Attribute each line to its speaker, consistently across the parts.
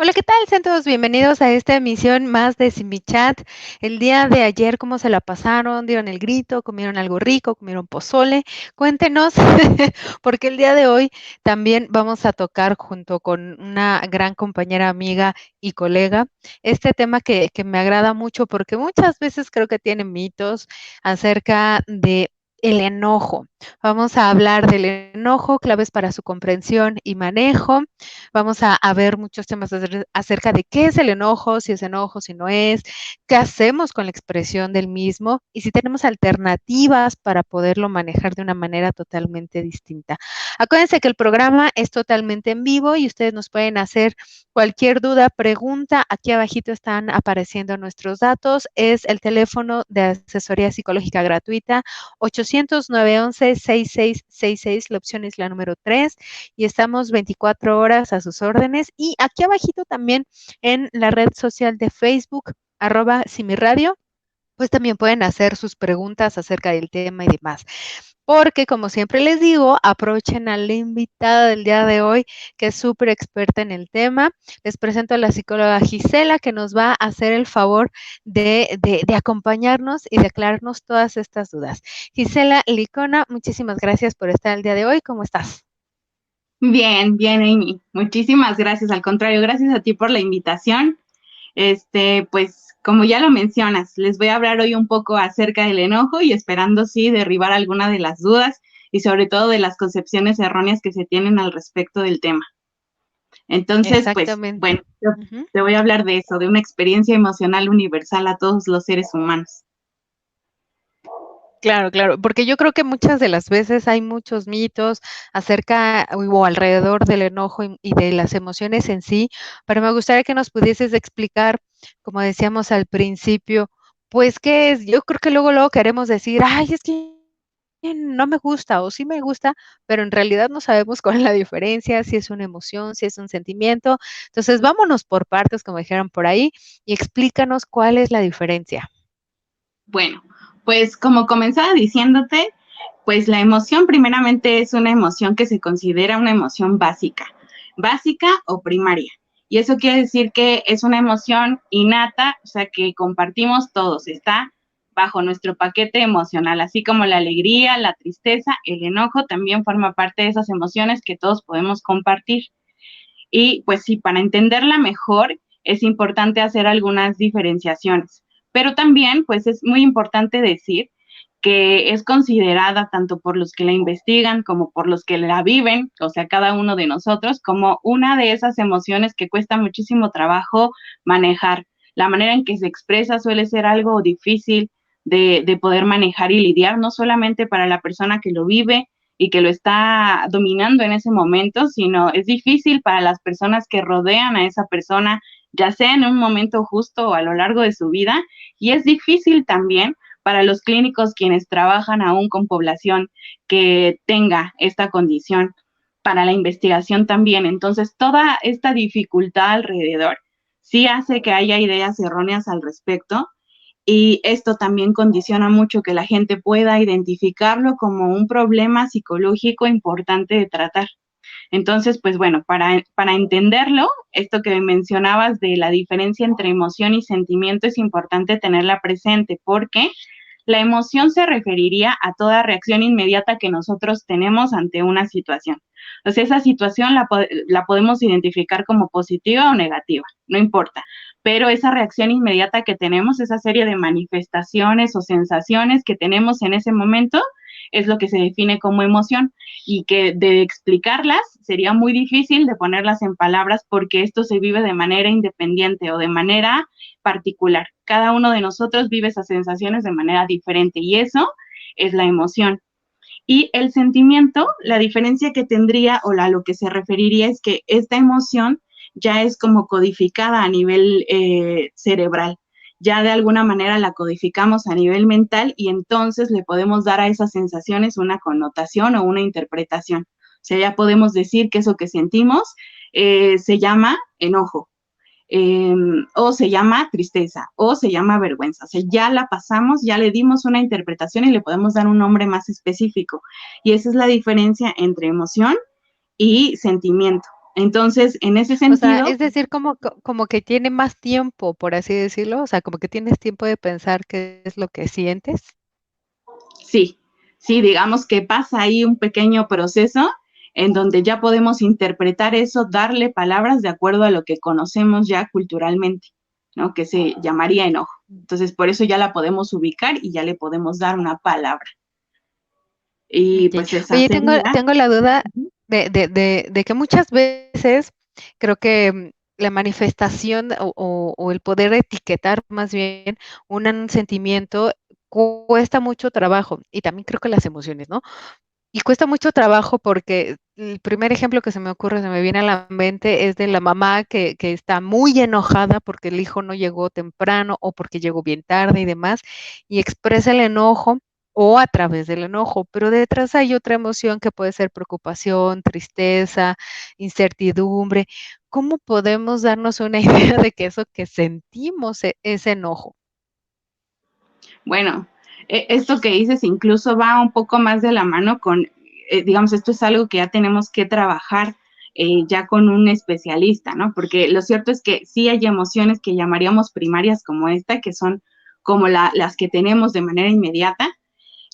Speaker 1: Hola, ¿qué tal? Sean todos bienvenidos a esta emisión más de Sin Mi Chat. El día de ayer, ¿cómo se la pasaron? ¿Dieron el grito? ¿Comieron algo rico? ¿Comieron pozole? Cuéntenos, porque el día de hoy también vamos a tocar junto con una gran compañera, amiga y colega, este tema que me agrada mucho porque muchas veces creo que tiene mitos acerca de el enojo. Vamos a hablar del enojo, claves para su comprensión y manejo. Vamos a ver muchos temas acerca de qué es el enojo, si es enojo, si no es, qué hacemos con la expresión del mismo y si tenemos alternativas para poderlo manejar de una manera totalmente distinta. Acuérdense que el programa es totalmente en vivo y ustedes nos pueden hacer cualquier duda, pregunta. Aquí abajito están apareciendo nuestros datos. Es el teléfono de asesoría psicológica gratuita 800-911-6666. La opción es la número 3 y estamos 24 horas a sus órdenes. Y aquí abajito también en la red social de Facebook, @simiradio, pues también pueden hacer sus preguntas acerca del tema y demás. Porque, como siempre les digo, aprovechen a la invitada del día de hoy, que es súper experta en el tema. Les presento a la psicóloga Gisela, que nos va a hacer el favor de acompañarnos y de aclararnos todas estas dudas. Gisela Licona, muchísimas gracias por estar el día de hoy. ¿Cómo estás?
Speaker 2: Bien, bien, Amy. Muchísimas gracias. Al contrario, gracias a ti por la invitación. Pues, como ya lo mencionas, les voy a hablar hoy un poco acerca del enojo y esperando sí derribar alguna de las dudas y sobre todo de las concepciones erróneas que se tienen al respecto del tema. Entonces, pues, bueno,
Speaker 1: Exactamente.
Speaker 2: yo
Speaker 1: Ujú.
Speaker 2: te voy a hablar de eso, de una experiencia emocional universal a todos los seres humanos.
Speaker 1: Claro, claro, porque yo creo que muchas de las veces hay muchos mitos acerca o alrededor del enojo y de las emociones en sí, pero me gustaría que nos pudieses explicar, como decíamos al principio, pues, ¿qué es? Yo creo que luego queremos decir: "Ay, es que no me gusta", o "Sí me gusta", pero en realidad no sabemos cuál es la diferencia, si es una emoción, si es un sentimiento. Entonces, vámonos por partes, como dijeron por ahí, y explícanos cuál es la diferencia.
Speaker 2: Bueno, pues como comenzaba diciéndote, pues la emoción primeramente es una emoción que se considera una emoción básica o primaria. Y eso quiere decir que es una emoción innata, o sea, que compartimos todos, está bajo nuestro paquete emocional, así como la alegría, la tristeza, el enojo también forma parte de esas emociones que todos podemos compartir. Y pues sí, para entenderla mejor es importante hacer algunas diferenciaciones, pero también pues es muy importante decir que es considerada tanto por los que la investigan como por los que la viven, o sea, cada uno de nosotros, como una de esas emociones que cuesta muchísimo trabajo manejar. La manera en que se expresa suele ser algo difícil de poder manejar y lidiar, no solamente para la persona que lo vive y que lo está dominando en ese momento, sino es difícil para las personas que rodean a esa persona, ya sea en un momento justo o a lo largo de su vida, y es difícil también para los clínicos quienes trabajan aún con población que tenga esta condición, para la investigación también. Entonces, toda esta dificultad alrededor sí hace que haya ideas erróneas al respecto y esto también condiciona mucho que la gente pueda identificarlo como un problema psicológico importante de tratar. Entonces, pues bueno, para entenderlo, esto que mencionabas de la diferencia entre emoción y sentimiento es importante tenerla presente porque la emoción se referiría a toda reacción inmediata que nosotros tenemos ante una situación. O sea, esa situación la podemos identificar como positiva o negativa, no importa. Pero esa reacción inmediata que tenemos, esa serie de manifestaciones o sensaciones que tenemos en ese momento, es lo que se define como emoción y que de explicarlas sería muy difícil de ponerlas en palabras porque esto se vive de manera independiente o de manera particular. Cada uno de nosotros vive esas sensaciones de manera diferente y eso es la emoción. Y el sentimiento, la diferencia que tendría o a lo que se referiría es que esta emoción ya es como codificada a nivel cerebral. Ya de alguna manera la codificamos a nivel mental y entonces le podemos dar a esas sensaciones una connotación o una interpretación. O sea, ya podemos decir que eso que sentimos se llama enojo, o se llama tristeza, o se llama vergüenza. O sea, ya la pasamos, ya le dimos una interpretación y le podemos dar un nombre más específico. Y esa es la diferencia entre emoción y sentimiento. Entonces, en ese
Speaker 1: O sea,
Speaker 2: sentido,
Speaker 1: es decir, como que tiene más tiempo, por así decirlo, o sea, como que tienes tiempo de pensar qué es lo que sientes.
Speaker 2: sí, sí, digamos que pasa ahí un pequeño proceso en donde ya podemos interpretar eso, darle palabras de acuerdo a lo que conocemos ya culturalmente, ¿no? Que se llamaría enojo. Entonces, por eso ya la podemos ubicar y ya le podemos dar una palabra. Y
Speaker 1: Okey.
Speaker 2: pues esa
Speaker 1: Oye,
Speaker 2: sería.
Speaker 1: tengo la duda
Speaker 2: Ujú.
Speaker 1: de que muchas veces creo que, la manifestación o el poder etiquetar más bien un sentimiento cuesta mucho trabajo, y también creo que las emociones, ¿no? Y cuesta mucho trabajo porque el primer ejemplo que se me ocurre, se me viene a la mente, es de la mamá que está muy enojada porque el hijo no llegó temprano o porque llegó bien tarde y demás, y expresa el enojo o a través del enojo, pero detrás hay otra emoción que puede ser preocupación, tristeza, incertidumbre. ¿Cómo podemos darnos una idea de que eso que sentimos es enojo?
Speaker 2: Bueno, esto que dices incluso va un poco más de la mano con, digamos, esto es algo que ya tenemos que trabajar ya con un especialista, ¿no? Porque lo cierto es que sí hay emociones que llamaríamos primarias como esta, que son como las que tenemos de manera inmediata,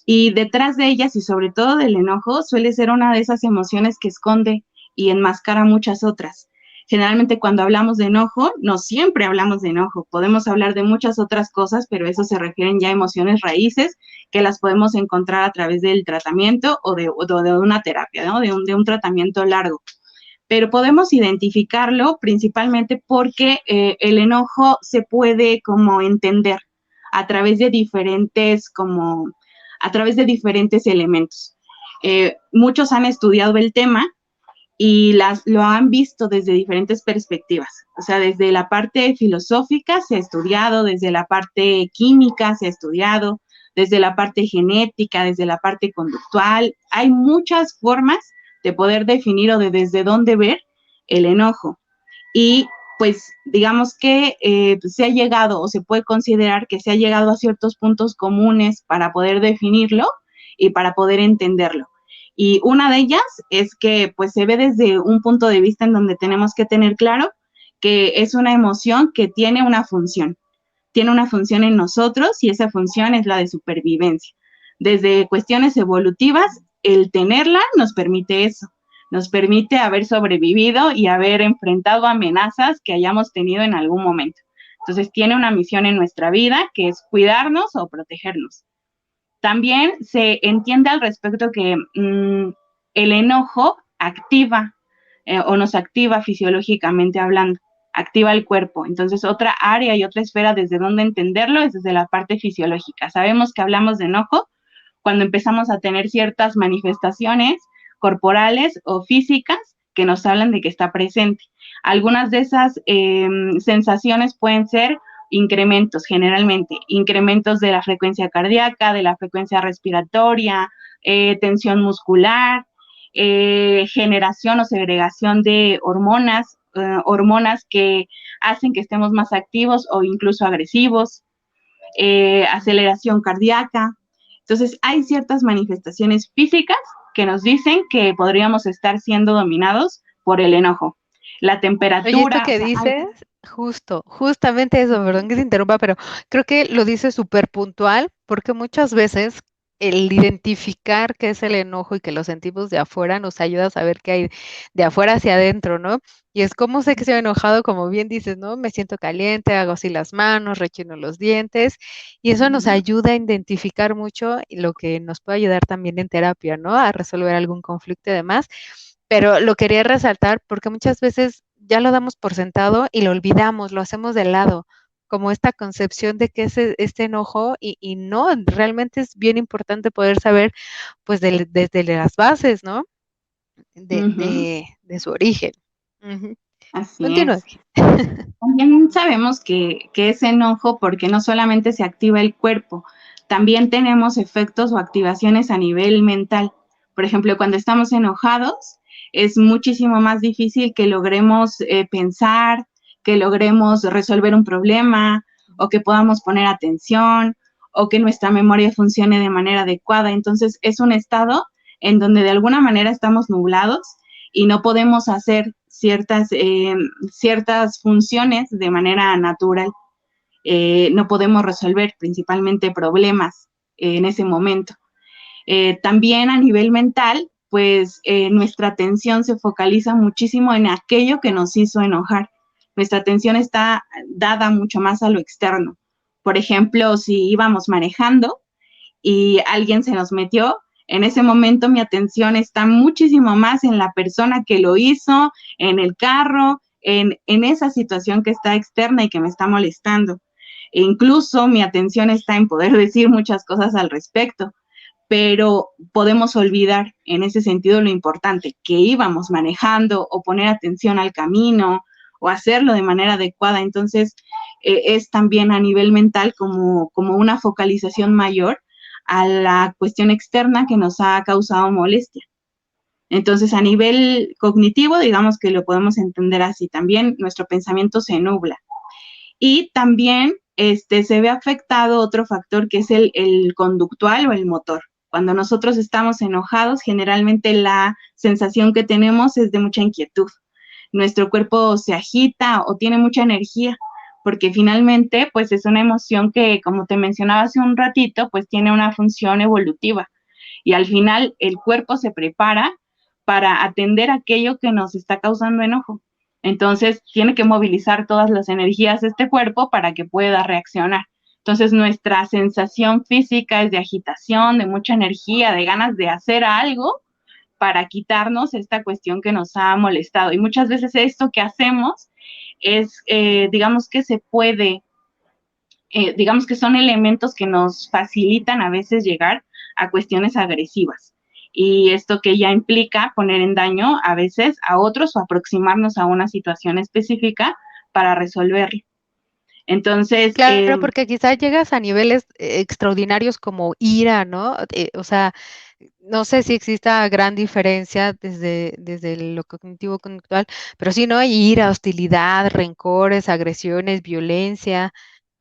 Speaker 2: y detrás de ellas y sobre todo del enojo suele ser una de esas emociones que esconde y enmascara muchas otras. Generalmente cuando hablamos de enojo, no siempre hablamos de enojo, podemos hablar de muchas otras cosas, pero eso se refieren ya a emociones raíces que las podemos encontrar a través del tratamiento o de una terapia, ¿no? De un tratamiento largo. Pero podemos identificarlo principalmente porque el enojo se puede como entender a través de diferentes como a través de diferentes elementos. Muchos han estudiado el tema y lo han visto desde diferentes perspectivas. O sea, desde la parte filosófica se ha estudiado, desde la parte química se ha estudiado, desde la parte genética, desde la parte conductual. Hay muchas formas de poder definir o de desde dónde ver el enojo. Y pues digamos que se ha llegado o se puede considerar que se ha llegado a ciertos puntos comunes para poder definirlo y para poder entenderlo. Y una de ellas es que pues se ve desde un punto de vista en donde tenemos que tener claro que es una emoción que tiene una función en nosotros y esa función es la de supervivencia. Desde cuestiones evolutivas, el tenerla nos permite eso, nos permite haber sobrevivido y haber enfrentado amenazas que hayamos tenido en algún momento. Entonces tiene una misión en nuestra vida que es cuidarnos o protegernos. También se entiende al respecto que el enojo activa o nos activa fisiológicamente hablando, activa el cuerpo. Entonces, otra área y otra esfera desde donde entenderlo es desde la parte fisiológica. Sabemos que hablamos de enojo cuando empezamos a tener ciertas manifestaciones corporales o físicas que nos hablan de que está presente. Algunas de esas sensaciones pueden ser incrementos, generalmente, incrementos de la frecuencia cardíaca, de la frecuencia respiratoria, tensión muscular, generación o segregación de hormonas que hacen que estemos más activos o incluso agresivos, aceleración cardíaca. Entonces, hay ciertas manifestaciones físicas que nos dicen que podríamos estar siendo dominados por el enojo. La
Speaker 1: Oye, esto
Speaker 2: temperatura, o
Speaker 1: que
Speaker 2: sea,
Speaker 1: dices, justamente eso, perdón que te interrumpa, pero creo que lo dices súper puntual, porque muchas veces el identificar qué es el enojo y que lo sentimos de afuera nos ayuda a saber qué hay de afuera hacia adentro, ¿no? Y es como sé que estoy enojado, como bien dices, ¿no? Me siento caliente, hago así las manos, rechino los dientes, y eso nos ayuda a identificar mucho y lo que nos puede ayudar también en terapia, ¿no? A resolver algún conflicto y demás. Pero lo quería resaltar porque muchas veces ya lo damos por sentado y lo olvidamos, lo hacemos de lado, como esta concepción de que es este enojo y no, realmente es bien importante poder saber, pues, desde las bases, ¿no? De su origen. Ujú.
Speaker 2: así
Speaker 1: Continúa.
Speaker 2: es. También sabemos que es enojo porque no solamente se activa el cuerpo, también tenemos efectos o activaciones a nivel mental. Por ejemplo, cuando estamos enojados, es muchísimo más difícil que logremos pensar, que logremos resolver un problema o que podamos poner atención o que nuestra memoria funcione de manera adecuada. Entonces, es un estado en donde de alguna manera estamos nublados y no podemos hacer ciertas funciones de manera natural. No podemos resolver principalmente problemas en ese momento. También a nivel mental, pues nuestra atención se focaliza muchísimo en aquello que nos hizo enojar. Nuestra atención está dada mucho más a lo externo. Por ejemplo, si íbamos manejando y alguien se nos metió, en ese momento mi atención está muchísimo más en la persona que lo hizo, en el carro, en esa situación que está externa y que me está molestando. E incluso mi atención está en poder decir muchas cosas al respecto, pero podemos olvidar en ese sentido lo importante, que íbamos manejando o poner atención al camino o hacerlo de manera adecuada. Entonces, es también a nivel mental como una focalización mayor a la cuestión externa que nos ha causado molestia. Entonces, a nivel cognitivo, digamos que lo podemos entender así. También nuestro pensamiento se nubla. Y también se ve afectado otro factor que es el conductual o el motor. Cuando nosotros estamos enojados, generalmente la sensación que tenemos es de mucha inquietud. Nuestro cuerpo se agita o tiene mucha energía, porque finalmente, pues es una emoción que, como te mencionaba hace un ratito, pues tiene una función evolutiva. Y al final el cuerpo se prepara para atender aquello que nos está causando enojo. Entonces, tiene que movilizar todas las energías de este cuerpo para que pueda reaccionar. Entonces, nuestra sensación física es de agitación, de mucha energía, de ganas de hacer algo para quitarnos esta cuestión que nos ha molestado. Y muchas veces esto que hacemos es, digamos que se puede, digamos que son elementos que nos facilitan a veces llegar a cuestiones agresivas. Y esto que ya implica poner en daño a veces a otros o aproximarnos a una situación específica para resolverlo. Entonces,
Speaker 1: Claro, porque quizás llegas a niveles extraordinarios como ira, ¿no? O sea, no sé si exista gran diferencia desde lo cognitivo conductual, pero sí, ¿no? Hay ira, hostilidad, rencores, agresiones, violencia,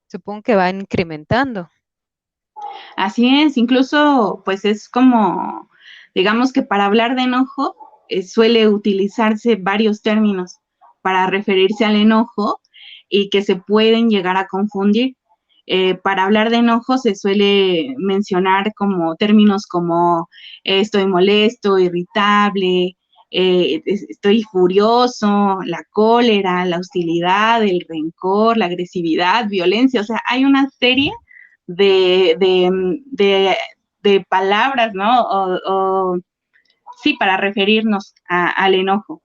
Speaker 1: supongo que van incrementando.
Speaker 2: así es, incluso pues es como, digamos que para hablar de enojo suele utilizarse varios términos para referirse al enojo y que se pueden llegar a confundir. Para hablar de enojo se suele mencionar como términos como estoy molesto, irritable, estoy furioso, la cólera, la hostilidad, el rencor, la agresividad, violencia. O sea, hay una serie de, de, de, de palabras, ¿no? Sí, para referirnos al enojo.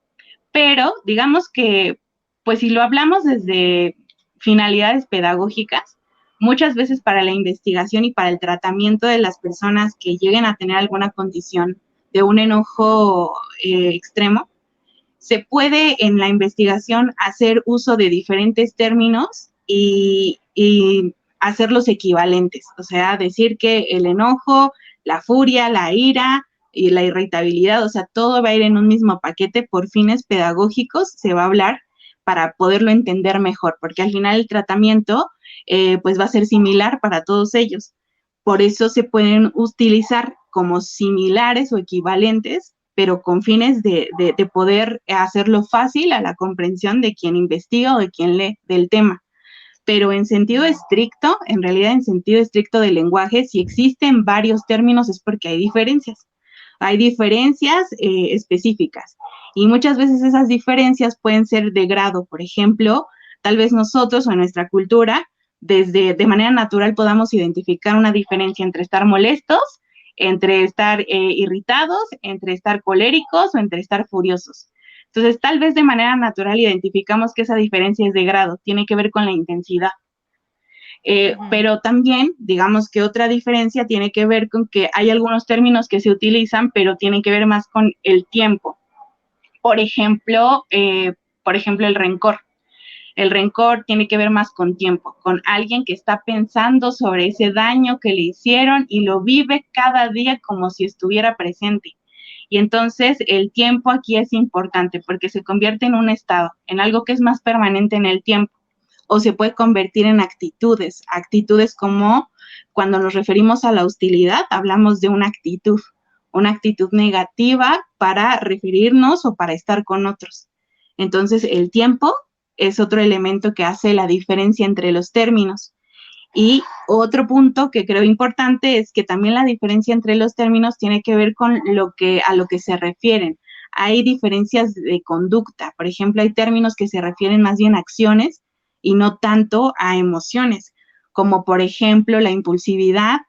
Speaker 2: Pero digamos que, pues si lo hablamos desde finalidades pedagógicas, muchas veces para la investigación y para el tratamiento de las personas que lleguen a tener alguna condición de un enojo extremo, se puede en la investigación hacer uso de diferentes términos y hacerlos equivalentes, o sea, decir que el enojo, la furia, la ira y la irritabilidad, o sea, todo va a ir en un mismo paquete por fines pedagógicos, se va a hablar para poderlo entender mejor, porque al final el tratamiento pues va a ser similar para todos ellos. Por eso se pueden utilizar como similares o equivalentes, pero con fines de poder hacerlo fácil a la comprensión de quien investiga o de quien lee del tema. Pero en sentido estricto, en realidad en sentido estricto del lenguaje, si existen varios términos es porque hay diferencias. Hay diferencias específicas y muchas veces esas diferencias pueden ser de grado. Por ejemplo, tal vez nosotros o en nuestra cultura, desde de manera natural podamos identificar una diferencia entre estar molestos, entre estar irritados, entre estar coléricos o entre estar furiosos. Entonces, tal vez de manera natural identificamos que esa diferencia es de grado, tiene que ver con la intensidad. Pero también, digamos que otra diferencia tiene que ver con que hay algunos términos que se utilizan, pero tienen que ver más con el tiempo. Por ejemplo, el rencor. El rencor tiene que ver más con tiempo, con alguien que está pensando sobre ese daño que le hicieron y lo vive cada día como si estuviera presente. Y entonces el tiempo aquí es importante porque se convierte en un estado, en algo que es más permanente en el tiempo, o se puede convertir en actitudes, actitudes como cuando nos referimos a la hostilidad, hablamos de una actitud negativa para referirnos o para estar con otros. Entonces, el tiempo es otro elemento que hace la diferencia entre los términos. Y otro punto que creo importante es que también la diferencia entre los términos tiene que ver con a lo que se refieren. Hay diferencias de conducta. Por ejemplo, hay términos que se refieren más bien a acciones y no tanto a emociones, como por ejemplo la impulsividad,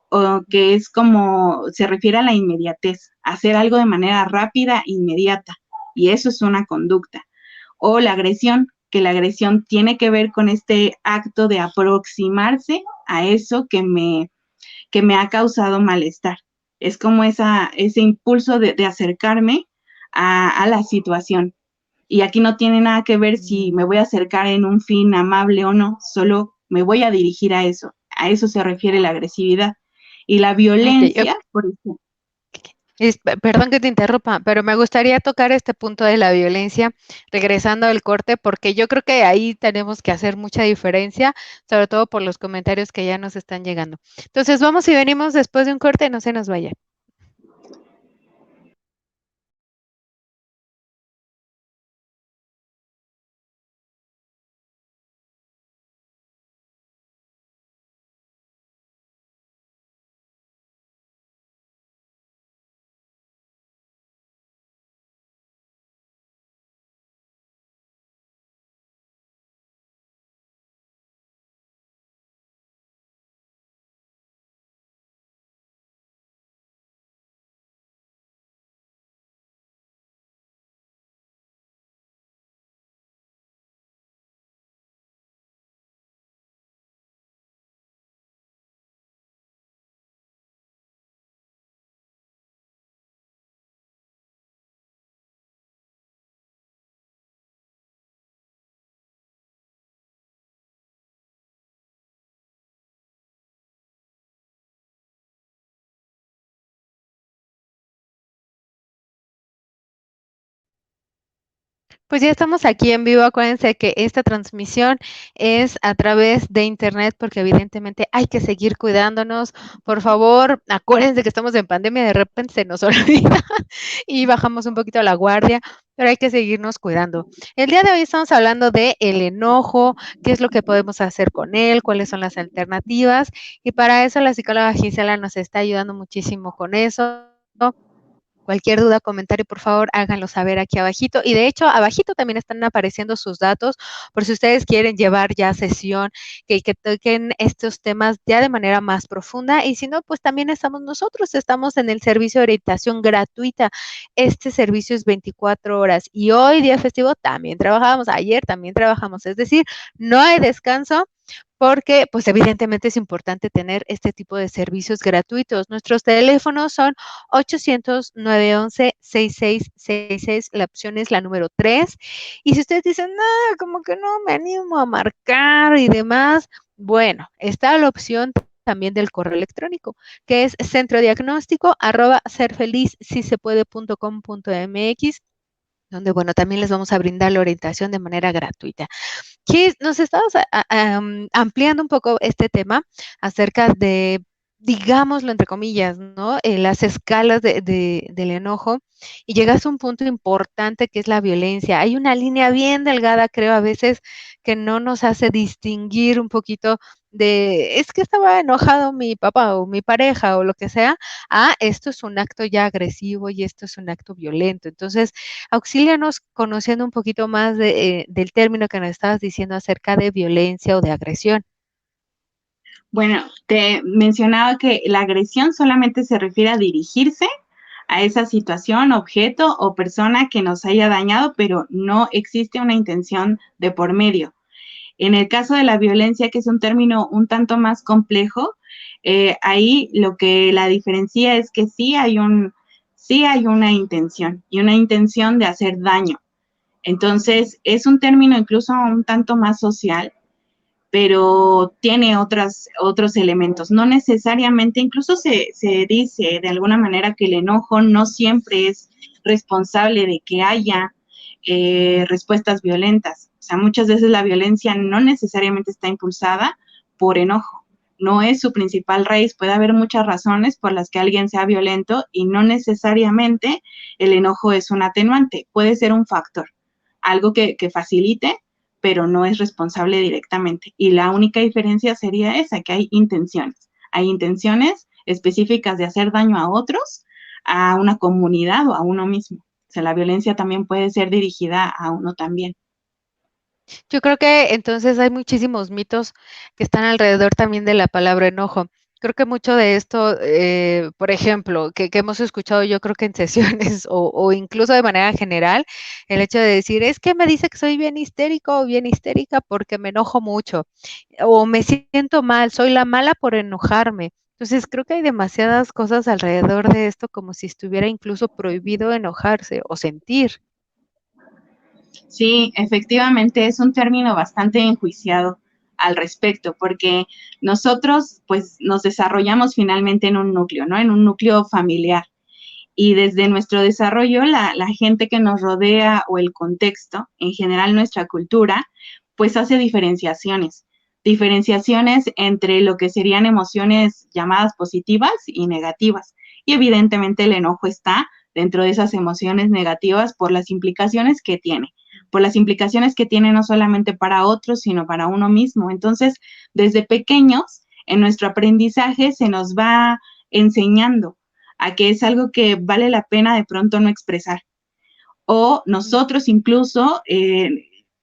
Speaker 2: o que es como se refiere a la inmediatez, hacer algo de manera rápida, inmediata, y eso es una conducta. O la agresión, que la agresión tiene que ver con este acto de aproximarse a eso que me ha causado malestar. Es como ese impulso de acercarme a la situación. Y aquí no tiene nada que ver si me voy a acercar en un fin amable o no, solo me voy a dirigir a eso. A eso se refiere la agresividad. Y la
Speaker 1: Ok,
Speaker 2: violencia, por ejemplo.
Speaker 1: Perdón que te interrumpa, pero me gustaría tocar este punto de la violencia, regresando al corte, porque yo creo que ahí tenemos que hacer mucha diferencia, sobre todo por los comentarios que ya nos están llegando. Entonces, vamos y venimos después de un corte, no se nos vaya. Pues ya estamos aquí en vivo. Acuérdense que esta transmisión es a través de internet porque evidentemente hay que seguir cuidándonos. Por favor, acuérdense que estamos en pandemia, de repente se nos olvida y bajamos un poquito la guardia, pero hay que seguirnos cuidando. El día de hoy estamos hablando de el enojo, qué es lo que podemos hacer con él, cuáles son las alternativas, y para eso la psicóloga Gisela nos está ayudando muchísimo con eso. Cualquier duda, comentario, por favor, háganlo saber aquí abajito. Y de hecho, abajito también están apareciendo sus datos por si ustedes quieren llevar ya sesión, que toquen estos temas ya de manera más profunda. Y si no, pues también estamos nosotros, estamos en el servicio de orientación gratuita. Este servicio es 24 horas y hoy, día festivo, también trabajamos. Ayer también trabajamos. Es decir, no hay descanso porque pues evidentemente es importante tener este tipo de servicios gratuitos. Nuestros teléfonos son 800-911-6666, la opción es la número 3. Y si ustedes dicen, no, como que no me animo a marcar y demás, bueno, está la opción también del correo electrónico, que es centrodiagnóstico@serfeliz.com.mx, donde, bueno, también les vamos a brindar la orientación de manera gratuita. Que nos estabas ampliando un poco este tema acerca de, digámoslo entre comillas, ¿no? Las escalas del enojo y llegas a un punto importante que es la violencia. Hay una línea bien delgada, creo, a veces que no nos hace distinguir un poquito de, es que estaba enojado mi papá o mi pareja o lo que sea, esto es un acto ya agresivo y esto es un acto violento. Entonces, auxílianos conociendo un poquito más del término que nos estabas diciendo acerca de violencia o de agresión.
Speaker 2: Bueno, te mencionaba que la agresión solamente se refiere a dirigirse a esa situación, objeto o persona que nos haya dañado, pero no existe una intención de por medio. En el caso de la violencia, que es un término un tanto más complejo, ahí lo que la diferencia es que sí hay una intención y una intención de hacer daño. Entonces, es un término incluso un tanto más social, pero tiene otros elementos. No necesariamente, incluso se dice de alguna manera que el enojo no siempre es responsable de que haya respuestas violentas. O sea, muchas veces la violencia no necesariamente está impulsada por enojo. No es su principal raíz. Puede haber muchas razones por las que alguien sea violento y no necesariamente el enojo es un atenuante. Puede ser un factor. algo que facilite, pero no es responsable directamente. Y la única diferencia sería esa, que hay intenciones. Hay intenciones específicas de hacer daño a otros, a una comunidad o a uno mismo. O sea, la violencia también puede ser dirigida a uno también.
Speaker 1: Yo creo que entonces hay muchísimos mitos que están alrededor también de la palabra enojo. Creo que mucho de esto, por ejemplo, que hemos escuchado yo creo que en sesiones o incluso de manera general, el hecho de decir, es que me dice que soy bien histérico o bien histérica porque me enojo mucho o me siento mal, soy la mala por enojarme. Entonces creo que hay demasiadas cosas alrededor de esto como si estuviera incluso prohibido enojarse o sentir.
Speaker 2: Sí, efectivamente es un término bastante enjuiciado al respecto, porque nosotros pues nos desarrollamos finalmente en un núcleo, ¿no? En un núcleo familiar. Y desde nuestro desarrollo, la gente que nos rodea o el contexto, en general nuestra cultura, pues hace diferenciaciones entre lo que serían emociones llamadas positivas y negativas. Y evidentemente el enojo está dentro de esas emociones negativas por las implicaciones que tiene, por las implicaciones que tiene no solamente para otros, sino para uno mismo. Entonces, desde pequeños, en nuestro aprendizaje se nos va enseñando a que es algo que vale la pena de pronto no expresar. O nosotros incluso,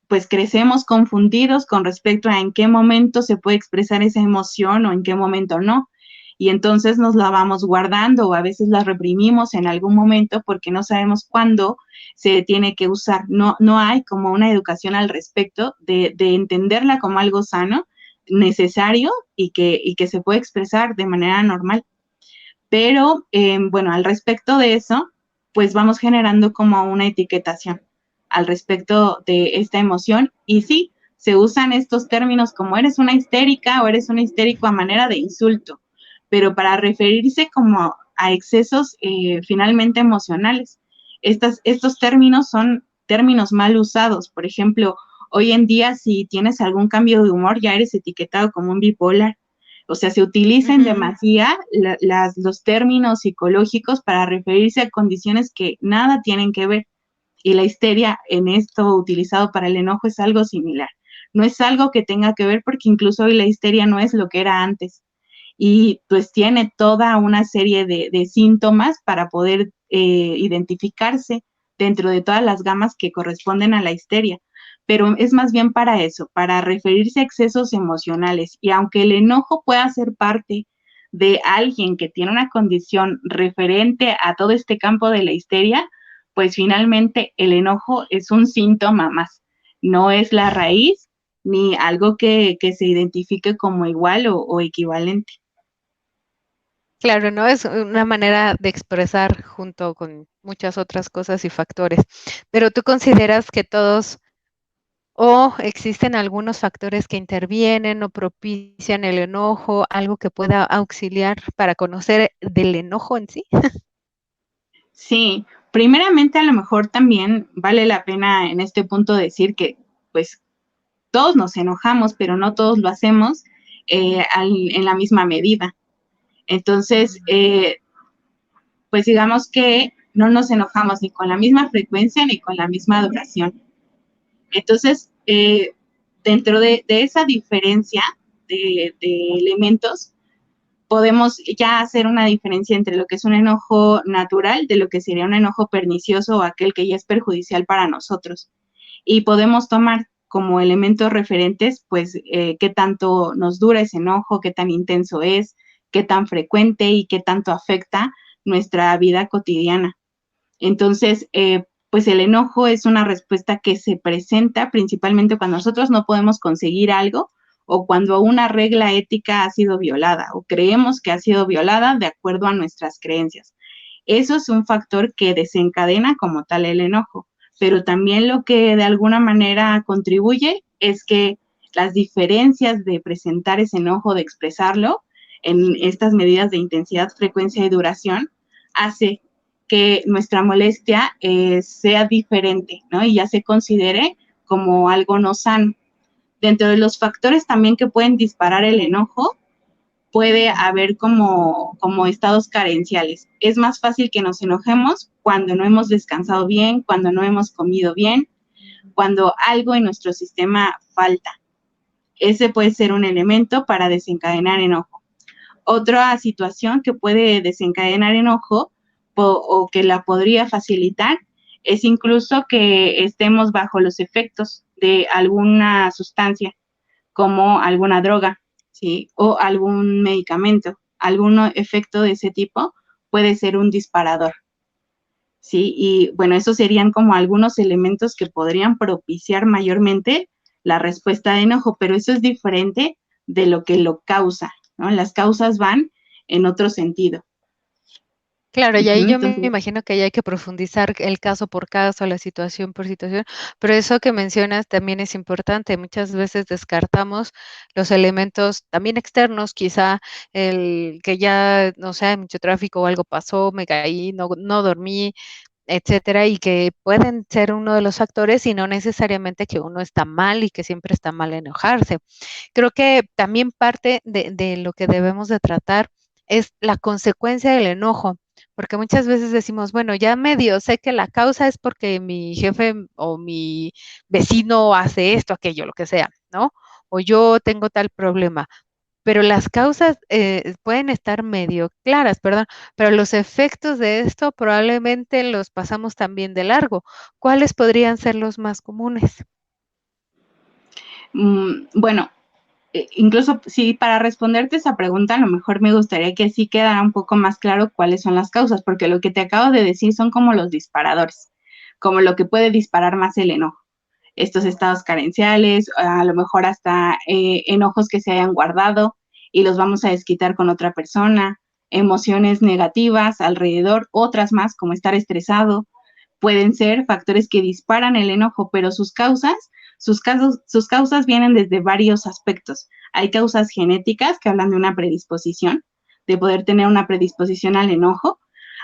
Speaker 2: pues crecemos confundidos con respecto a en qué momento se puede expresar esa emoción o en qué momento no. Y entonces nos la vamos guardando o a veces la reprimimos en algún momento porque no sabemos cuándo se tiene que usar. No hay como una educación al respecto de entenderla como algo sano, necesario y que se puede expresar de manera normal. Pero bueno, al respecto de eso, pues vamos generando como una etiquetación al respecto de esta emoción. Y sí, se usan estos términos como eres una histérica o eres un histérico a manera de insulto, pero para referirse como a excesos finalmente emocionales. Estos términos son términos mal usados. Por ejemplo, hoy en día si tienes algún cambio de humor ya eres etiquetado como un bipolar. O sea, se utiliza en
Speaker 1: Ujú.
Speaker 2: demasía los términos psicológicos para referirse a condiciones que nada tienen que ver. Y la histeria en esto utilizado para el enojo es algo similar. No es algo que tenga que ver porque incluso hoy la histeria no es lo que era antes. Y pues tiene toda una serie de síntomas para poder identificarse dentro de todas las gamas que corresponden a la histeria, pero es más bien para eso, para referirse a excesos emocionales. Y aunque el enojo pueda ser parte de alguien que tiene una condición referente a todo este campo de la histeria, pues finalmente el enojo es un síntoma más, no es la raíz ni algo que se identifique como igual o equivalente.
Speaker 1: Claro, ¿no? Es una manera de expresar junto con muchas otras cosas y factores. Pero ¿tú consideras que todos o existen algunos factores que intervienen o propician el enojo, algo que pueda auxiliar para conocer del enojo en sí?
Speaker 2: Sí, primeramente a lo mejor también vale la pena en este punto decir que pues todos nos enojamos, pero no todos lo hacemos en la misma medida. Entonces, pues digamos que no nos enojamos ni con la misma frecuencia ni con la misma duración. Entonces, dentro de esa diferencia de elementos, podemos ya hacer una diferencia entre lo que es un enojo natural de lo que sería un enojo pernicioso o aquel que ya es perjudicial para nosotros. Y podemos tomar como elementos referentes, pues, qué tanto nos dura ese enojo, qué tan intenso es, qué tan frecuente y qué tanto afecta nuestra vida cotidiana. Entonces, pues el enojo es una respuesta que se presenta principalmente cuando nosotros no podemos conseguir algo o cuando una regla ética ha sido violada o creemos que ha sido violada de acuerdo a nuestras creencias. Eso es un factor que desencadena como tal el enojo, pero también lo que de alguna manera contribuye es que las diferencias de presentar ese enojo, de expresarlo en estas medidas de intensidad, frecuencia y duración, hace que nuestra molestia sea diferente, ¿no? Y ya se considere como algo no sano. Dentro de los factores también que pueden disparar el enojo, puede haber como estados carenciales. Es más fácil que nos enojemos cuando no hemos descansado bien, cuando no hemos comido bien, cuando algo en nuestro sistema falta. Ese puede ser un elemento para desencadenar enojo. Otra situación que puede desencadenar enojo o que la podría facilitar es incluso que estemos bajo los efectos de alguna sustancia, como alguna droga, ¿sí? O algún medicamento. Algún efecto de ese tipo puede ser un disparador, ¿sí? Y bueno, esos serían como algunos elementos que podrían propiciar mayormente la respuesta de enojo, pero eso es diferente de lo que lo causa, ¿no? Las causas van en otro sentido.
Speaker 1: Claro, y ahí yo me
Speaker 2: Entonces,
Speaker 1: imagino que ahí hay que profundizar el caso por caso, la situación por situación, pero eso que mencionas también es importante. Muchas veces descartamos los elementos también externos, quizá el que ya, no sé, mucho tráfico o algo pasó, me caí, no dormí, etcétera, y que pueden ser uno de los factores y no necesariamente que uno está mal y que siempre está mal enojarse. Creo que también parte de lo que debemos de tratar es la consecuencia del enojo, porque muchas veces decimos, bueno, ya medio sé que la causa es porque mi jefe o mi vecino hace esto, aquello, lo que sea, ¿no? O yo tengo tal problema, pero las causas pueden estar medio claras, perdón, pero los efectos de esto probablemente los pasamos también de largo. ¿Cuáles podrían ser los más comunes?
Speaker 2: bueno, incluso sí, para responderte esa pregunta, a lo mejor me gustaría que sí quedara un poco más claro cuáles son las causas, porque lo que te acabo de decir son como los disparadores, como lo que puede disparar más el enojo. Estos estados carenciales, a lo mejor hasta enojos que se hayan guardado y los vamos a desquitar con otra persona, emociones negativas alrededor, otras más como estar estresado, pueden ser factores que disparan el enojo, pero sus causas vienen desde varios aspectos. Hay causas genéticas que hablan de una predisposición, de poder tener una predisposición al enojo.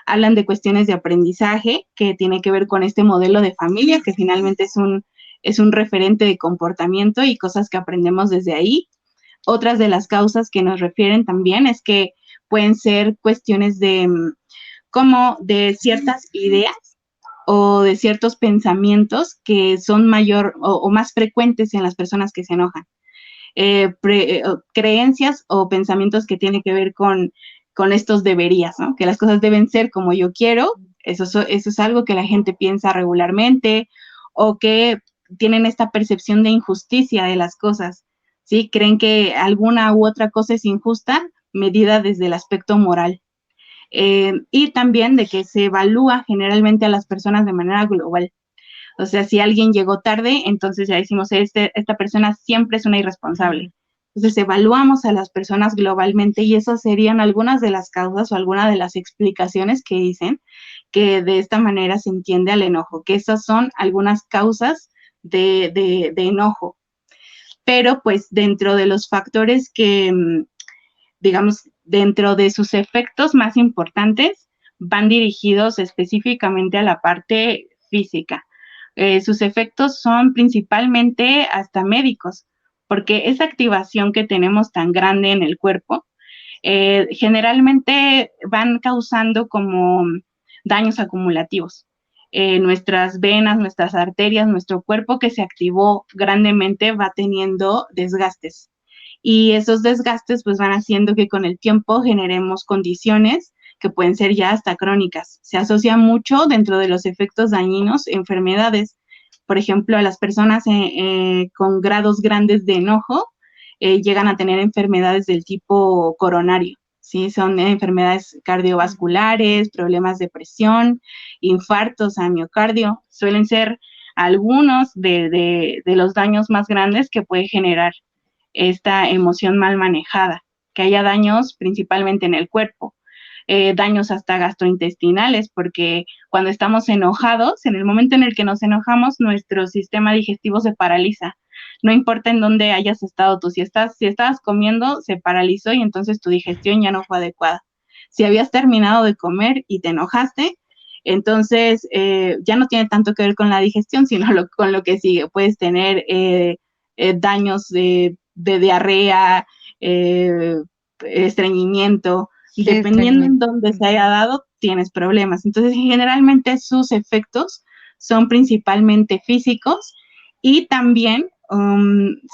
Speaker 2: Hablan de cuestiones de aprendizaje que tiene que ver con este modelo de familia, que finalmente es un referente de comportamiento y cosas que aprendemos desde ahí. Otras de las causas que nos refieren también es que pueden ser cuestiones de como de ciertas ideas o de ciertos pensamientos que son mayor o más frecuentes en las personas que se enojan. Creencias o pensamientos que tienen que ver con estos deberías, ¿no? Que las cosas deben ser como yo quiero, eso es algo que la gente piensa regularmente, o que tienen esta percepción de injusticia de las cosas, ¿sí? Creen que alguna u otra cosa es injusta, medida desde el aspecto moral. Y también de que se evalúa generalmente a las personas de manera global. O sea, si alguien llegó tarde, entonces ya decimos, esta persona siempre es una irresponsable. Entonces, evaluamos a las personas globalmente y esas serían algunas de las causas o algunas de las explicaciones que dicen que de esta manera se entiende al enojo, que esas son algunas causas de enojo. Pero pues dentro de los factores que, digamos, dentro de sus efectos más importantes, van dirigidos específicamente a la parte física. Sus efectos son principalmente hasta médicos, porque esa activación que tenemos tan grande en el cuerpo, generalmente van causando como daños acumulativos. Nuestras venas, nuestras arterias, nuestro cuerpo que se activó grandemente va teniendo desgastes y esos desgastes pues van haciendo que con el tiempo generemos condiciones que pueden ser ya hasta crónicas. Se asocia mucho dentro de los efectos dañinos enfermedades. Por ejemplo, a las personas con grados grandes de enojo llegan a tener enfermedades del tipo coronario. ¿Sí? Son enfermedades cardiovasculares, problemas de presión, infartos a miocardio. Suelen ser algunos de los daños más grandes que puede generar esta emoción mal manejada, que haya daños principalmente en el cuerpo, daños hasta gastrointestinales, porque cuando estamos enojados, en el momento en el que nos enojamos, nuestro sistema digestivo se paraliza. No importa en dónde hayas estado tú, si estabas comiendo, se paralizó y entonces tu digestión ya no fue adecuada. Si habías terminado de comer y te enojaste, entonces ya no tiene tanto que ver con la digestión, sino con lo que sigue. Puedes tener daños de diarrea, estreñimiento,
Speaker 1: Sí,
Speaker 2: dependiendo en
Speaker 1: estreñimiento.
Speaker 2: dónde se haya dado, tienes problemas. Entonces, generalmente sus efectos son principalmente físicos Y también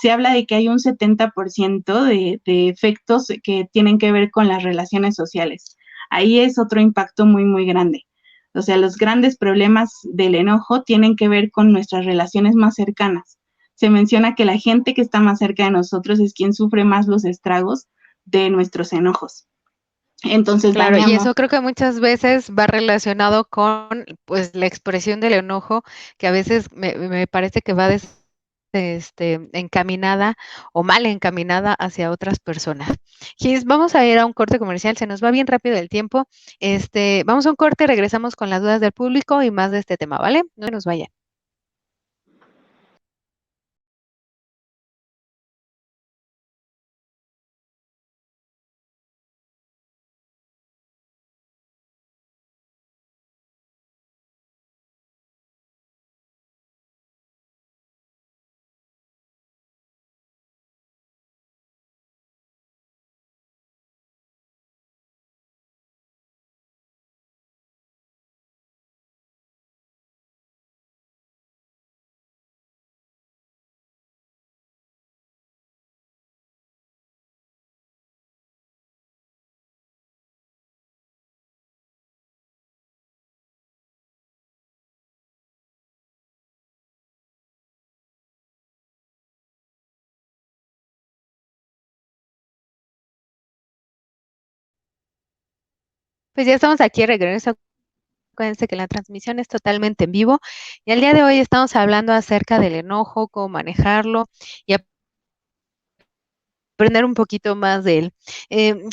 Speaker 2: se habla de que hay un 70% de efectos que tienen que ver con las relaciones sociales. Ahí es otro impacto muy, muy grande. O sea, los grandes problemas del enojo tienen que ver con nuestras relaciones más cercanas. Se menciona que la gente que está más cerca de nosotros es quien sufre más los estragos de nuestros enojos. Entonces
Speaker 1: Claro, y
Speaker 2: dañamos.
Speaker 1: eso creo que muchas veces va relacionado con, pues, la expresión del enojo, que a veces me parece que va encaminada o mal encaminada hacia otras personas. Gis, vamos a ir a un corte comercial, se nos va bien rápido el tiempo. Vamos a un corte, regresamos con las dudas del público y más de este tema, ¿vale? No nos vayan. Pues ya estamos aquí de regreso. Acuérdense que la transmisión es totalmente en vivo y al día de hoy estamos hablando acerca del enojo, cómo manejarlo y aprender un poquito más de él.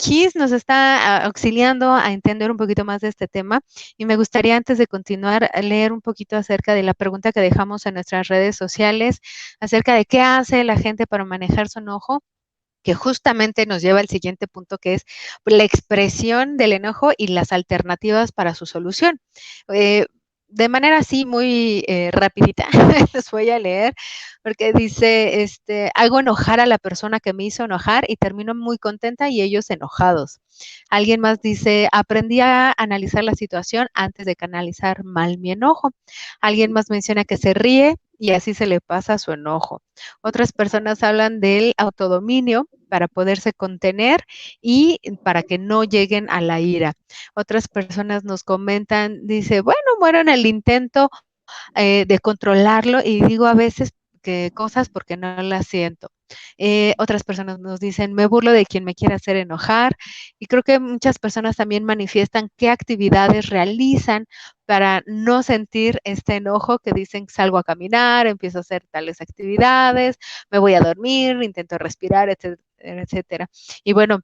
Speaker 1: Gis nos está auxiliando a entender un poquito más de este tema y me gustaría antes de continuar a leer un poquito acerca de la pregunta que dejamos en nuestras redes sociales acerca de qué hace la gente para manejar su enojo, que justamente nos lleva al siguiente punto, que es la expresión del enojo y las alternativas para su solución. Eh, de manera así muy rapidita, les voy a leer, porque dice, hago enojar a la persona que me hizo enojar y termino muy contenta y ellos enojados. Alguien más dice, aprendí a analizar la situación antes de canalizar mal mi enojo. Alguien más menciona que se ríe y así se le pasa su enojo. Otras personas hablan del autodominio para poderse contener y para que no lleguen a la ira. Otras personas nos comentan, dice, bueno, muero en el intento de controlarlo y digo a veces que cosas porque no las siento. Otras personas nos dicen, me burlo de quien me quiere hacer enojar y creo que muchas personas también manifiestan qué actividades realizan para no sentir este enojo, que dicen salgo a caminar, empiezo a hacer tales actividades, me voy a dormir, intento respirar, etcétera, etcétera. Y bueno,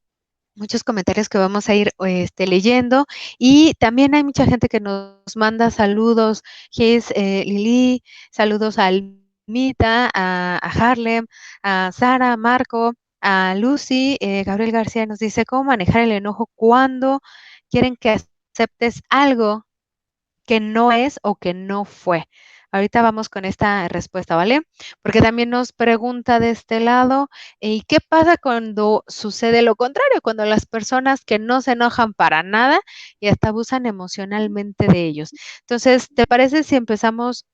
Speaker 1: muchos comentarios que vamos a ir leyendo y también hay mucha gente que nos manda saludos, Gis, Lili, saludos a Almita, a Harlem, a Sara, a Marco, a Lucy, Gabriel García nos dice cómo manejar el enojo cuando quieren que aceptes algo que no es o que no fue. Ahorita vamos con esta respuesta, ¿vale? Porque también nos pregunta de este lado, ¿y qué pasa cuando sucede lo contrario? Cuando las personas que no se enojan para nada y hasta abusan emocionalmente de ellos. Entonces, ¿te parece si empezamos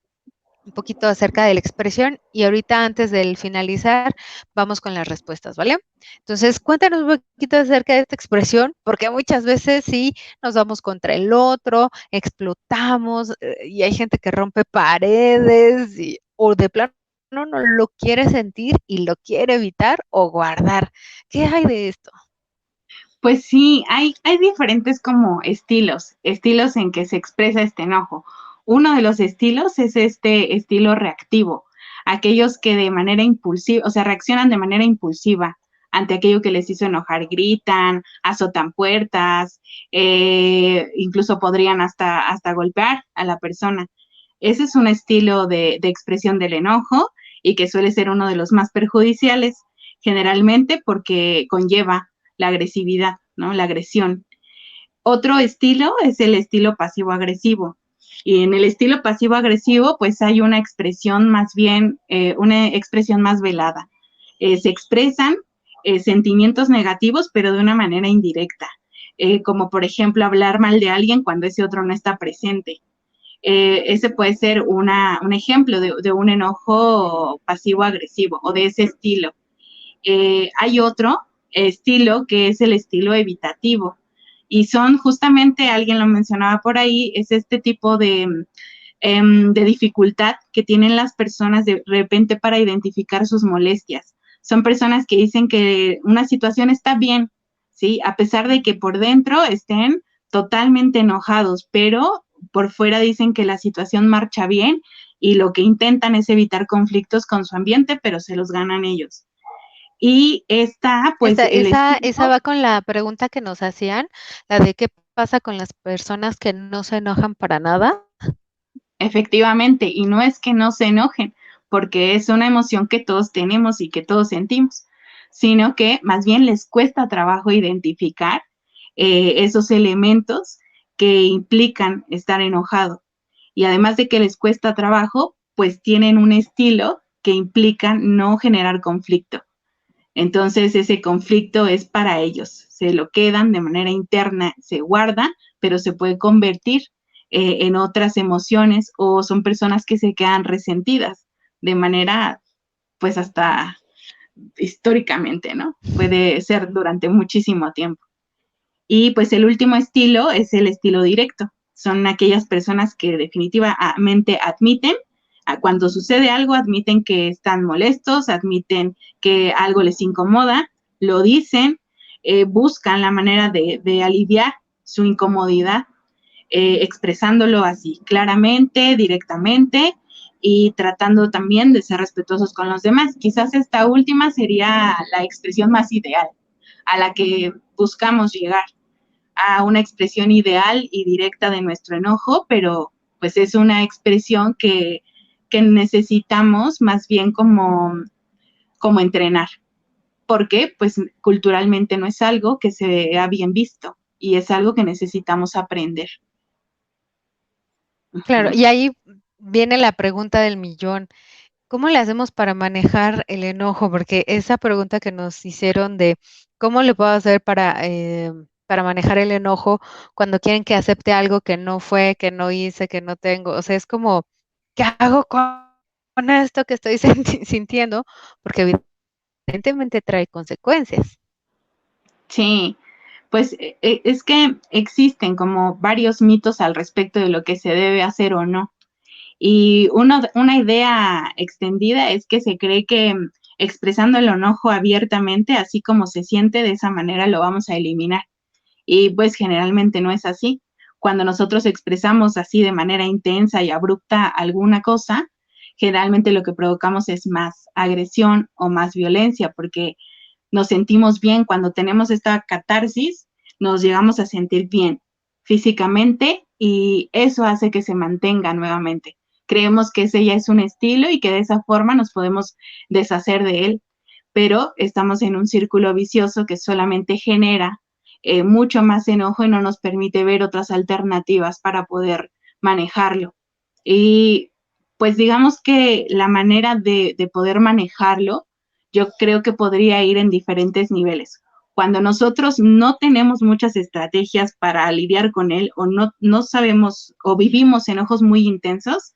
Speaker 1: un poquito acerca de la expresión y ahorita antes del finalizar vamos con las respuestas, ¿vale? Entonces, cuéntanos un poquito acerca de esta expresión, porque muchas veces sí nos vamos contra el otro, explotamos y hay gente que rompe paredes o de plano no lo quiere sentir y lo quiere evitar o guardar. ¿Qué hay de esto?
Speaker 2: Pues sí, hay diferentes como estilos en que se expresa este enojo. Uno de los estilos es este estilo reactivo, aquellos que de manera impulsiva, o sea, reaccionan de manera impulsiva ante aquello que les hizo enojar, gritan, azotan puertas, incluso podrían hasta golpear a la persona. Ese es un estilo de expresión del enojo y que suele ser uno de los más perjudiciales, generalmente porque conlleva la agresividad, ¿no? La agresión. Otro estilo es el estilo pasivo-agresivo. Y en el estilo pasivo-agresivo, pues hay una expresión más bien, una expresión más velada. Se expresan sentimientos negativos, pero de una manera indirecta. Como por ejemplo hablar mal de alguien cuando ese otro no está presente. Ese puede ser un ejemplo de un enojo pasivo-agresivo o de ese estilo. Hay otro estilo que es el estilo evitativo y son justamente, alguien lo mencionaba por ahí, es este tipo de dificultad que tienen las personas de repente para identificar sus molestias. Son personas que dicen que una situación está bien, ¿sí? A pesar de que por dentro estén totalmente enojados, pero por fuera dicen que la situación marcha bien y lo que intentan es evitar conflictos con su ambiente, pero se los ganan ellos. Y está, pues, el
Speaker 1: Esa
Speaker 2: estilo.
Speaker 1: va con la pregunta que nos hacían, la de qué pasa con las personas que no se enojan para nada.
Speaker 2: Efectivamente, y no es que no se enojen, porque es una emoción que todos tenemos y que todos sentimos, sino que más bien les cuesta trabajo identificar esos elementos que implican estar enojado. Y además de que les cuesta trabajo, pues tienen un estilo que implica no generar conflicto. Entonces ese conflicto es para ellos, se lo quedan de manera interna, se guarda, pero se puede convertir en otras emociones o son personas que se quedan resentidas de manera, pues hasta históricamente, ¿no? Puede ser durante muchísimo tiempo. Y pues el último estilo es el estilo directo. Son aquellas personas que definitivamente admiten, cuando sucede algo, admiten que están molestos, admiten que algo les incomoda, lo dicen, buscan la manera de aliviar su incomodidad, expresándolo así claramente, directamente y tratando también de ser respetuosos con los demás. Quizás esta última sería la expresión más ideal a la que buscamos llegar, a una expresión ideal y directa de nuestro enojo, pero pues es una expresión que necesitamos más bien como entrenar, porque pues culturalmente no es algo que se vea bien visto y es algo que necesitamos aprender.
Speaker 1: Claro,
Speaker 2: Ujú.
Speaker 1: y ahí viene la pregunta del millón. ¿Cómo le hacemos para manejar el enojo? Porque esa pregunta que nos hicieron de cómo le puedo hacer para manejar el enojo cuando quieren que acepte algo que no fue, que no hice, que no tengo. O sea, es como, ¿qué hago con esto que estoy sintiendo? Porque evidentemente trae consecuencias.
Speaker 2: Sí, pues es que existen como varios mitos al respecto de lo que se debe hacer o no. Y una idea extendida es que se cree que expresando el enojo abiertamente, así como se siente, de esa manera lo vamos a eliminar. Y pues generalmente no es así. Cuando nosotros expresamos así de manera intensa y abrupta alguna cosa, generalmente lo que provocamos es más agresión o más violencia, porque nos sentimos bien cuando tenemos esta catarsis, nos llegamos a sentir bien físicamente y eso hace que se mantenga nuevamente. Creemos que ese ya es un estilo y que de esa forma nos podemos deshacer de él, pero estamos en un círculo vicioso que solamente genera mucho más enojo y no nos permite ver otras alternativas para poder manejarlo. Y pues digamos que la manera de poder manejarlo, yo creo que podría ir en diferentes niveles. Cuando nosotros no tenemos muchas estrategias para lidiar con él o no sabemos o vivimos enojos muy intensos,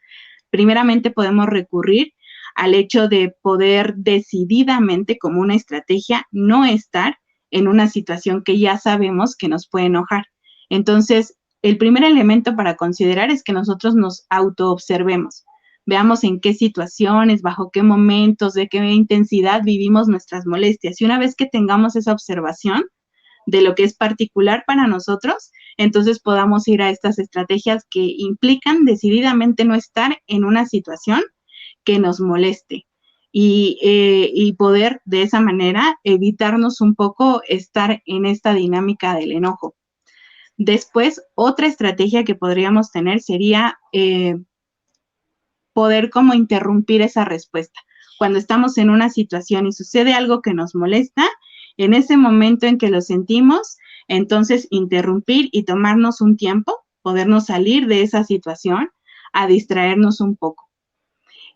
Speaker 2: primeramente podemos recurrir al hecho de poder decididamente, como una estrategia, no estar en una situación que ya sabemos que nos puede enojar. Entonces, el primer elemento para considerar es que nosotros nos autoobservemos. Veamos en qué situaciones, bajo qué momentos, de qué intensidad vivimos nuestras molestias. Y una vez que tengamos esa observación de lo que es particular para nosotros, entonces podamos ir a estas estrategias que implican decididamente no estar en una situación que nos moleste y poder de esa manera evitarnos un poco estar en esta dinámica del enojo. Después, otra estrategia que podríamos tener sería poder como interrumpir esa respuesta. Cuando estamos en una situación y sucede algo que nos molesta, en ese momento en que lo sentimos, entonces interrumpir y tomarnos un tiempo, podernos salir de esa situación a distraernos un poco.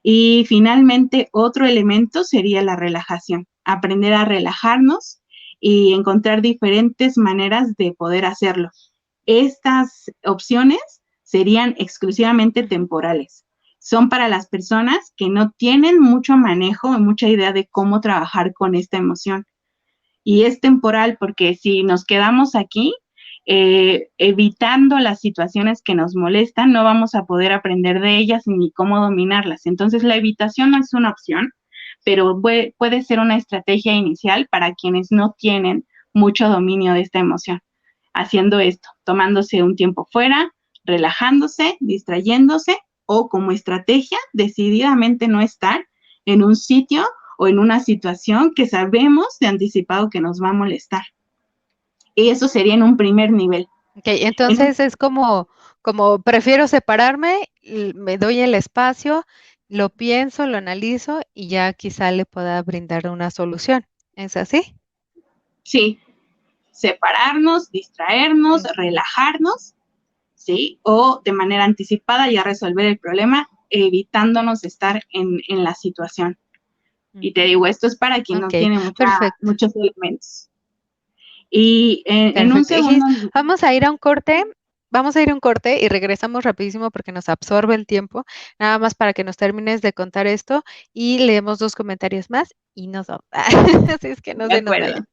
Speaker 2: Y finalmente, otro elemento sería la relajación, aprender a relajarnos y encontrar diferentes maneras de poder hacerlo. Estas opciones serían exclusivamente temporales. Son para las personas que no tienen mucho manejo o mucha idea de cómo trabajar con esta emoción. Y es temporal porque si nos quedamos aquí, evitando las situaciones que nos molestan, no vamos a poder aprender de ellas ni cómo dominarlas. Entonces, la evitación no es una opción, pero puede ser una estrategia inicial para quienes no tienen mucho dominio de esta emoción. Haciendo esto, tomándose un tiempo fuera, relajándose, distrayéndose o como estrategia, decididamente no estar en un sitio o en una situación que sabemos de anticipado que nos va a molestar. Y eso sería en un primer nivel.
Speaker 1: Ok, entonces es como prefiero separarme, me doy el espacio, lo pienso, lo analizo y ya quizá le pueda brindar una solución. ¿Es así?
Speaker 2: Sí, separarnos, distraernos,
Speaker 1: Ujú,
Speaker 2: relajarnos, ¿sí? O de manera anticipada ya resolver el problema, evitándonos estar en la situación. Y te
Speaker 1: ujú.
Speaker 2: digo, esto es para quien no
Speaker 1: Ok,
Speaker 2: tiene
Speaker 1: perfecto,
Speaker 2: muchos elementos. Y en un
Speaker 1: perfecto.
Speaker 2: segundo,
Speaker 1: Vamos a ir a un corte. Vamos a ir a un corte y regresamos rapidísimo porque nos absorbe el tiempo, nada más para que nos termines de contar esto y leemos 2 comentarios más y nos vamos. Así es que no
Speaker 2: de
Speaker 1: se nos vayan.
Speaker 2: acuerdo.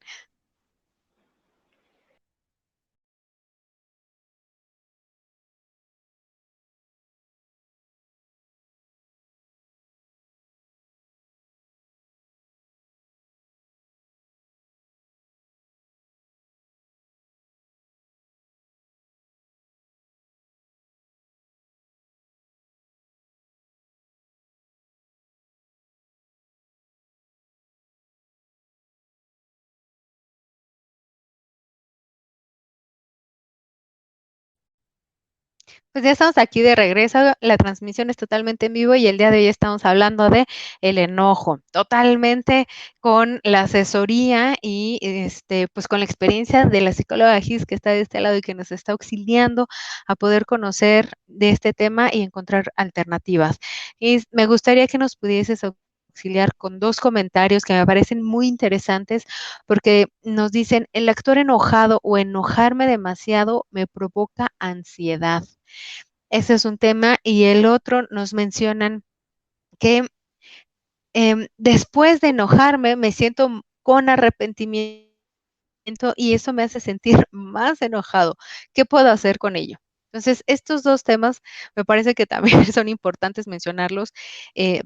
Speaker 1: Pues ya estamos aquí de regreso, la transmisión es totalmente en vivo y el día de hoy estamos hablando de el enojo, totalmente con la asesoría y pues con la experiencia de la psicóloga Gis que está de este lado y que nos está auxiliando a poder conocer de este tema y encontrar alternativas. Y me gustaría que nos pudieses auxiliar con 2 comentarios que me parecen muy interesantes porque nos dicen, el actuar enojado o enojarme demasiado me provoca ansiedad. Ese es un tema. Y el otro nos mencionan que después de enojarme me siento con arrepentimiento y eso me hace sentir más enojado. ¿Qué puedo hacer con ello? Entonces, estos 2 temas me parece que también son importantes mencionarlos,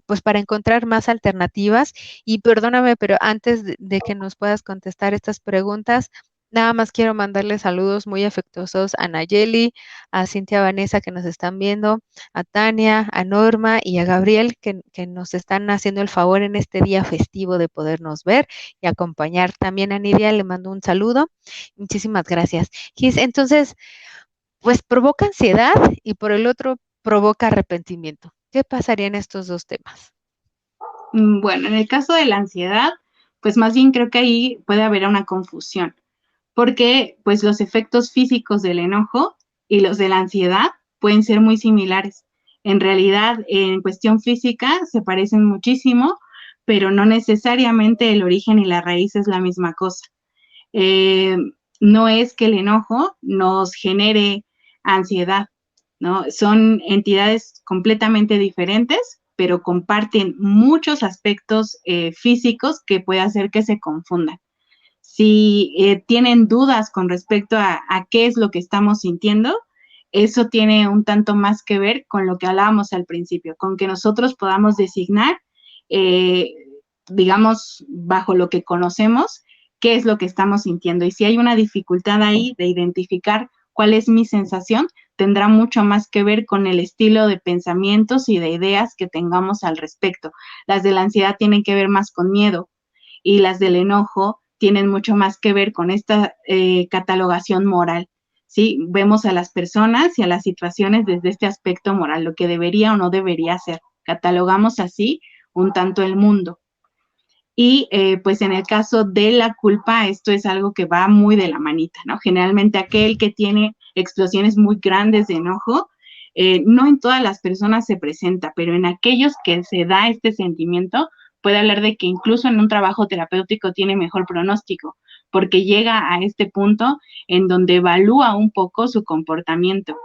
Speaker 1: pues para encontrar más alternativas. Y perdóname, pero antes de que nos puedas contestar estas preguntas, nada más quiero mandarle saludos muy afectuosos a Nayeli, a Cintia Vanessa que nos están viendo, a Tania, a Norma y a Gabriel que nos están haciendo el favor en este día festivo de podernos ver y acompañar. También a Nidia le mando un saludo. Muchísimas gracias. Gis, entonces, pues provoca ansiedad y por el otro provoca arrepentimiento. ¿Qué pasaría en estos 2 temas?
Speaker 2: Bueno, en el caso de la ansiedad, pues más bien creo que ahí puede haber una confusión, porque pues los efectos físicos del enojo y los de la ansiedad pueden ser muy similares. En realidad, en cuestión física se parecen muchísimo, pero no necesariamente el origen y la raíz es la misma cosa. Eh, no es que el enojo nos genere ansiedad, ¿no? Son entidades completamente diferentes, pero comparten muchos aspectos físicos que puede hacer que se confundan. Si tienen dudas con respecto a qué es lo que estamos sintiendo, eso tiene un tanto más que ver con lo que hablábamos al principio, con que nosotros podamos designar, eh, digamos, bajo lo que conocemos, qué es lo que estamos sintiendo. Y si hay una dificultad ahí de identificar cuál es mi sensación, tendrá mucho más que ver con el estilo de pensamientos y de ideas que tengamos al respecto. Las de la ansiedad tienen que ver más con miedo y las del enojo tienen mucho más que ver con esta catalogación moral. ¿Sí? Vemos a las personas y a las situaciones desde este aspecto moral, lo que debería o no debería ser. Catalogamos así un tanto el mundo. Y pues en el caso de la culpa, esto es algo que va muy de la manita, ¿no? Generalmente aquel que tiene explosiones muy grandes de enojo, no en todas las personas se presenta, pero en aquellos que se da este sentimiento, puede hablar de que incluso en un trabajo terapéutico tiene mejor pronóstico, porque llega a este punto en donde evalúa un poco su comportamiento.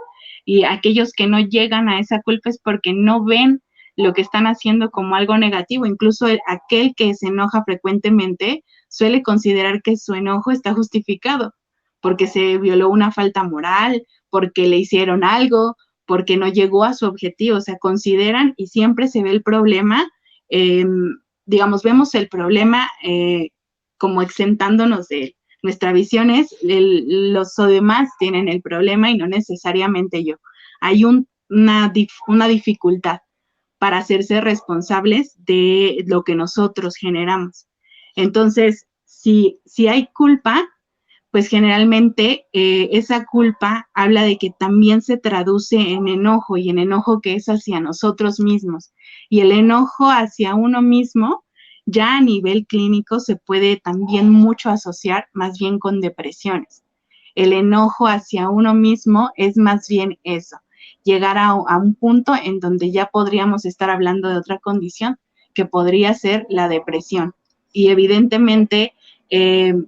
Speaker 2: Y aquellos que no llegan a esa culpa es porque no ven lo que están haciendo como algo negativo. Incluso aquel que se enoja frecuentemente suele considerar que su enojo está justificado porque se violó una falta moral, porque le hicieron algo, porque no llegó a su objetivo. O sea, consideran y siempre se ve el problema, digamos, vemos el problema como exentándonos de él. Nuestra visión es los demás tienen el problema y no necesariamente yo. Hay una dificultad para hacerse responsables de lo que nosotros generamos. Entonces, si hay culpa, pues generalmente esa culpa habla de que también se traduce en enojo y en enojo que es hacia nosotros mismos. Y el enojo hacia uno mismo ya a nivel clínico se puede también mucho asociar más bien con depresiones. El enojo hacia uno mismo es más bien eso, llegar a un punto en donde ya podríamos estar hablando de otra condición que podría ser la depresión. Y evidentemente,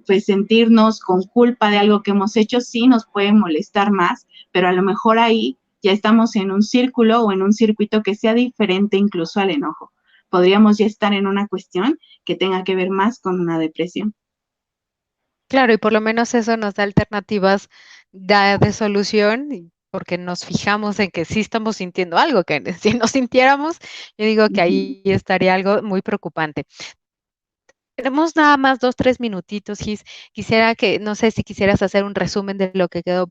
Speaker 2: pues sentirnos con culpa de algo que hemos hecho sí nos puede molestar más, pero a lo mejor ahí ya estamos en un círculo o en un circuito que sea diferente incluso al enojo. Podríamos ya estar en una cuestión que tenga que ver más con una depresión.
Speaker 1: Claro, y por lo menos eso nos da alternativas de solución, porque nos fijamos en que sí estamos sintiendo algo, que si no sintiéramos, yo digo que
Speaker 2: Ujú.
Speaker 1: ahí estaría algo muy preocupante. Tenemos nada más 2, 3 minutitos, Gis. Quisiera que, no sé si quisieras hacer un resumen de lo que quedó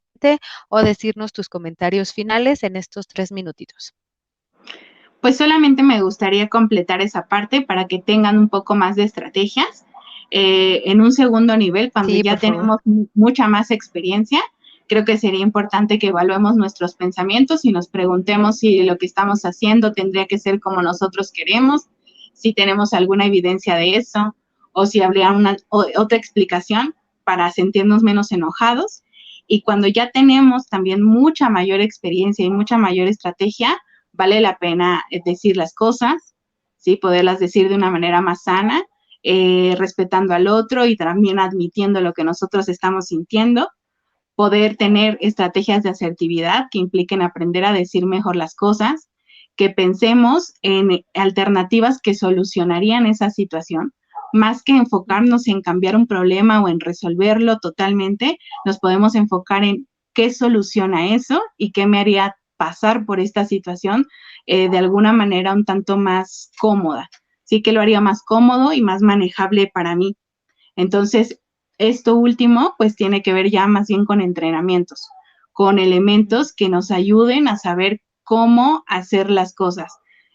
Speaker 1: o decirnos tus comentarios finales en estos 3 minutitos.
Speaker 2: Pues solamente me gustaría completar esa parte para que tengan un poco más de estrategias. En un segundo nivel, cuando
Speaker 1: Sí,
Speaker 2: ya
Speaker 1: por favor.
Speaker 2: tenemos mucha más experiencia, creo que sería importante que evaluemos nuestros pensamientos y nos preguntemos si lo que estamos haciendo tendría que ser como nosotros queremos, si tenemos alguna evidencia de eso o si habría otra explicación para sentirnos menos enojados. Y cuando ya tenemos también mucha mayor experiencia y mucha mayor estrategia, vale la pena decir las cosas, ¿sí? Poderlas decir de una manera más sana, respetando al otro y también admitiendo lo que nosotros estamos sintiendo, poder tener estrategias de asertividad que impliquen aprender a decir mejor las cosas, que pensemos en alternativas que solucionarían esa situación, más que enfocarnos en cambiar un problema o en resolverlo totalmente, nos podemos enfocar en qué soluciona eso y qué me haría pasar por esta situación de alguna manera un tanto más cómoda. Sí que lo haría más cómodo y más manejable para mí. Entonces, esto último, pues tiene que ver ya más bien con entrenamientos, con elementos que nos ayuden a saber cómo hacer las cosas.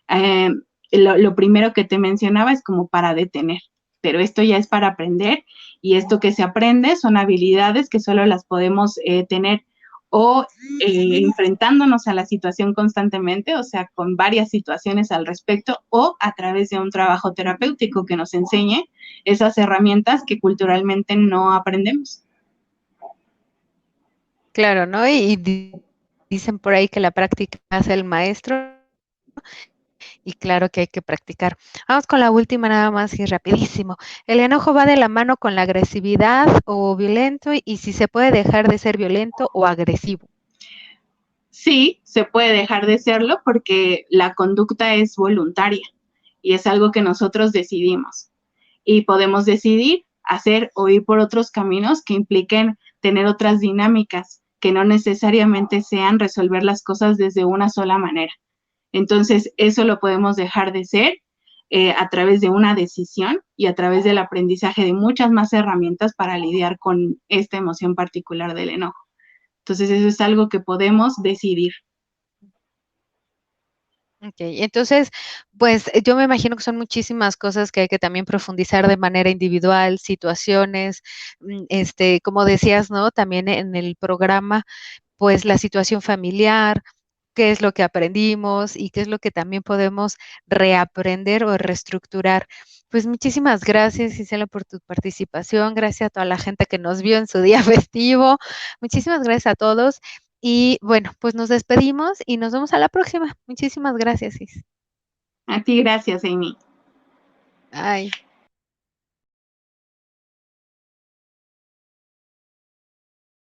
Speaker 2: Eh, lo primero que te mencionaba es como para detener, pero esto ya es para aprender y esto que se aprende son habilidades que solo las podemos tener o enfrentándonos a la situación constantemente, o sea, con varias situaciones al respecto, o a través de un trabajo terapéutico que nos enseñe esas herramientas que culturalmente no aprendemos.
Speaker 1: Claro, ¿no? Y dicen por ahí que la práctica hace el maestro y claro que hay que practicar. Vamos con la última nada más y rapidísimo. ¿El enojo va de la mano con la agresividad o violento y si se puede dejar de ser violento o agresivo?
Speaker 2: Sí, se puede dejar de serlo porque la conducta es voluntaria y es algo que nosotros decidimos. Y podemos decidir hacer o ir por otros caminos que impliquen tener otras dinámicas, que no necesariamente sean resolver las cosas desde una sola manera. Entonces, eso lo podemos dejar de ser a través de una decisión y a través del aprendizaje de muchas más herramientas para lidiar con esta emoción particular del enojo. Entonces, eso es algo que podemos decidir.
Speaker 1: Okey, entonces, pues, yo me imagino que son muchísimas cosas que hay que también profundizar de manera individual, situaciones, como decías, ¿no? También en el programa, pues, la situación familiar, qué es lo que aprendimos y qué es lo que también podemos reaprender o reestructurar. Pues, muchísimas gracias, Gisela, por tu participación. Gracias a toda la gente que nos vio en su día festivo. Muchísimas gracias a todos. Y bueno, pues nos despedimos y nos vemos a la próxima. Muchísimas gracias, Cis.
Speaker 2: A ti, gracias, Amy.
Speaker 1: Bye.